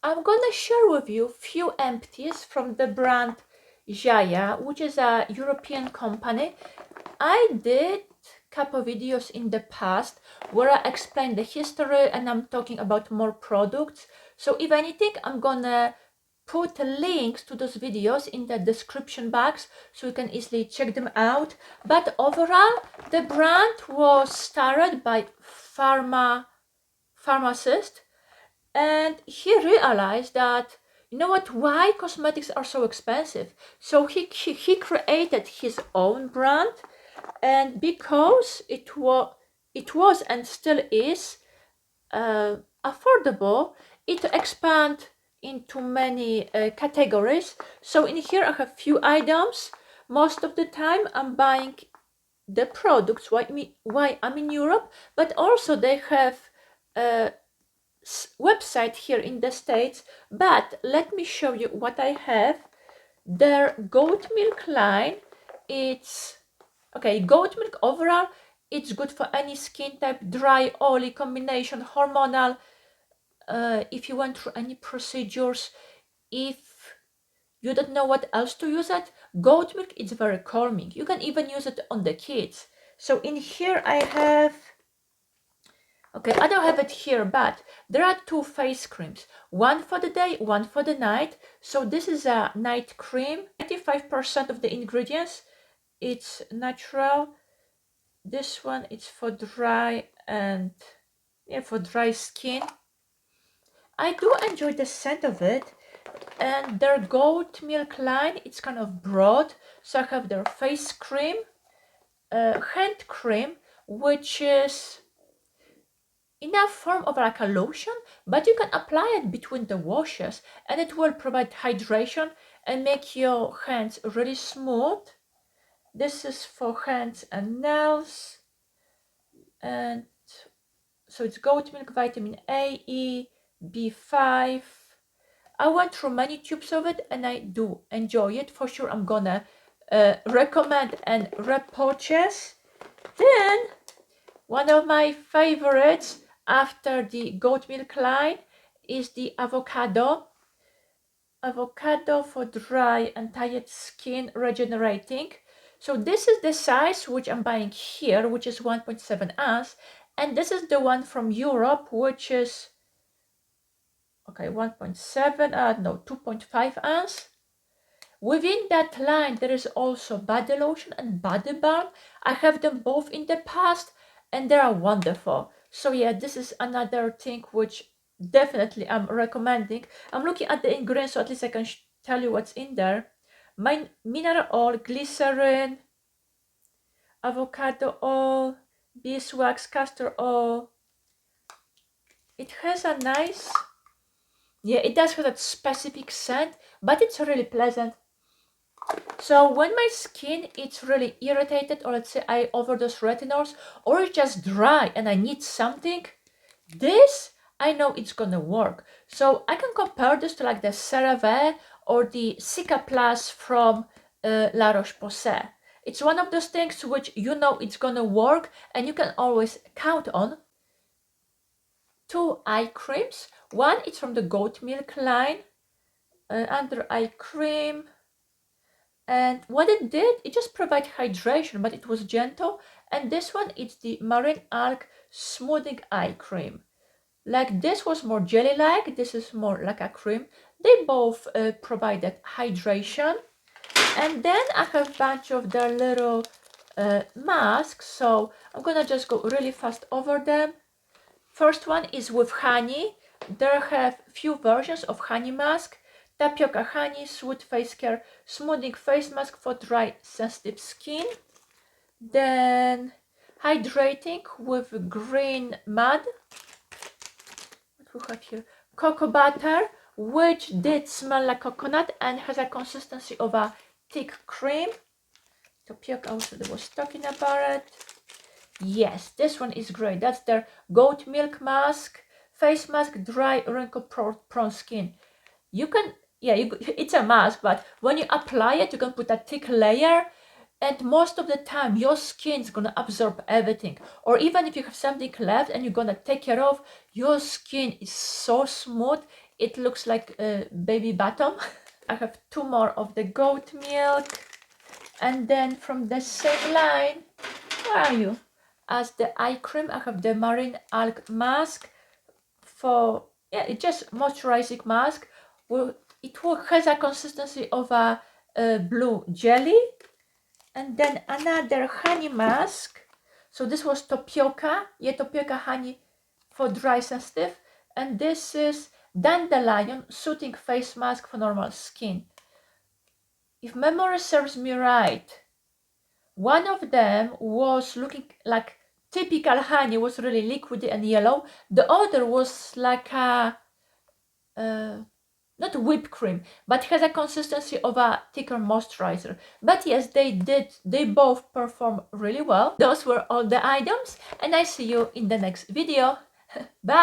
I'm gonna share with you few empties from the brand Ziaja, which is a European company. I did couple videos in the past where I explain the history and I'm talking about more products. So if anything, I'm gonna put links to those videos in the description box so you can easily check them out. But overall, the brand was started by pharmacist, and he realized that, you know what, why cosmetics are so expensive. So he created his own brand, and because it was and still is affordable, it expand into many categories. So in here I have few items. Most of the time I'm buying the products why I'm in Europe, but also they have a website here in the States. But let me show you what I have. Their goat milk line, it's okay. Goat milk overall, it's good for any skin type, dry, oily, combination, hormonal. If you went through any procedures, if you don't know what else to use it, goat milk is very calming. You can even use it on the kids. So in here I have, okay, I don't have it here, but there are two face creams, one for the day, one for the night. So this is a night cream. 95% of the ingredients, it's natural. This one is for dry and for dry skin. I do enjoy the scent of it. And their goat milk line, it's kind of broad. So I have their face cream, hand cream, which is in a form of like a lotion, but you can apply it between the washes and it will provide hydration and make your hands really smooth. This is for hands and nails, and so it's goat milk, vitamin A, E, B5. I went through many tubes of it and I do enjoy it. For sure I'm gonna recommend and repurchase. Then one of my favorites after the goat milk line is the avocado for dry and tired skin, regenerating. So this is the size which I'm buying here, which is 1.7 ounce, and this is the one from Europe, which is 1.7, no, 2.5 ounce. Within that line there is also body lotion and body balm. I have them both in the past and they are wonderful. So yeah, this is another thing which definitely I'm recommending. I'm looking at the ingredients, so at least I can tell you what's in there. Mineral oil, glycerin, avocado oil, beeswax, castor oil. It has a nice, yeah, it does have that specific scent, but it's really pleasant. So when my skin it's really irritated, or let's say I overdose retinols, or it's just dry and I need something, this I know it's gonna work. So I can compare this to like the CeraVe or the Cica Plus from La Roche-Posay. It's one of those things which you know it's gonna work and you can always count on. Two eye creams. One is from the goat milk line, under eye cream. And what it did, it just provided hydration, but it was gentle. And this one is the Marine Alg Smoothing Eye Cream. Like this was more jelly-like, this is more like a cream. They both provided hydration. And then I have a bunch of their little masks, so I'm gonna just go really fast over them. First one is with honey. There have few versions of honey mask. Tapioca honey, sweet face care, smoothing face mask for dry, sensitive skin. Then hydrating with green mud. What we have here? Cocoa butter, which did smell like coconut and has a consistency of a thick cream. Tapioca also was talking about it. Yes, this one is great. That's their goat milk mask, face mask, dry, wrinkle prone skin. You can, yeah, it's a mask, but when you apply it, you can put a thick layer, and most of the time your skin's gonna absorb everything. Or even if you have something left and you're gonna take care of, your skin is so smooth, It looks like a baby bottom. I have 2 more of the goat milk. And then from the same line, where are you? As the eye cream, I have the marine algae mask for, yeah, it's just moisturizing mask. Well, it has a consistency of a blue jelly. And then another honey mask. So this was tapioca, yeah, tapioca honey for dry sensitive. And this is dandelion soothing face mask for normal skin. If memory serves me right, one of them was looking like typical honey, was really liquidy and yellow. The other was like a not whipped cream, but has a consistency of a thicker moisturizer. But yes, they both perform really well. Those were all the items, and I see you in the next video. Bye.